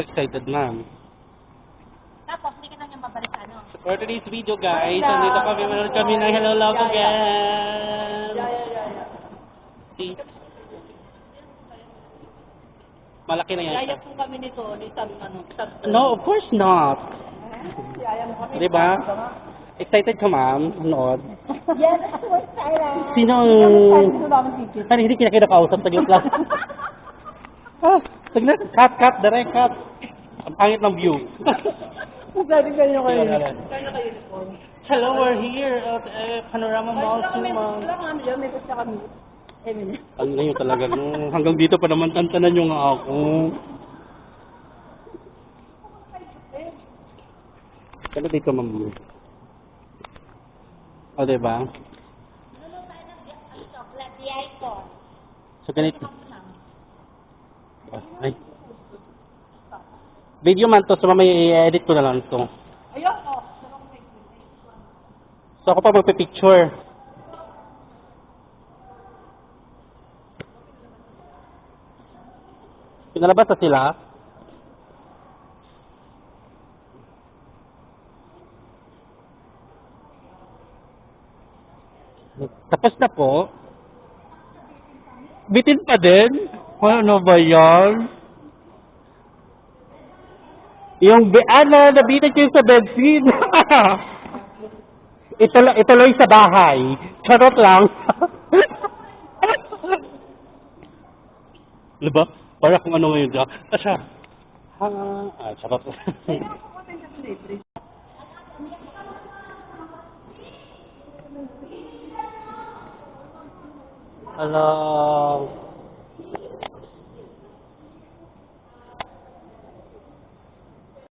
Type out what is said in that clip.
Excited, ma'am. Tapos, hindi ka na niya babalik ano. For today's video, guys, nandito kami ng Hello Love again. See? Malaki na yan. Yaya po kami nito, ni Sam, No, of course not. Yaya mo kami. Diba? Excited ka, ma'am? Anood? Yes, so excited. Sino ang... Ano, hindi kinakausap sa yung class. Saglit. Cut. Direct cut. Ang pangit ng view. Sabi kayo kayo. Kaya naka-uniform. Hello, we're here at Panorama Mall, Sumang. Wala kami dyan, may gusto kami. Ano na yun talaga, no? Hanggang dito pa naman tantanan nyo nga ako. Kaya dito, ma'am. O, diba? Chocolate, the icon. So, ganito. Ay. Video man to, so mamaya i-edit ko na lang to. Ayoko. So, ako pa magpipicture. Pinalabas na sila. Tapos na po. Bitin pa din. Ano ba yan? Yung nabitin ko yung sa bedsheet. Ituloy sa bahay. Charot lang. Diba? Para kung ano ngayon dyan. Asya. Charot. Hello.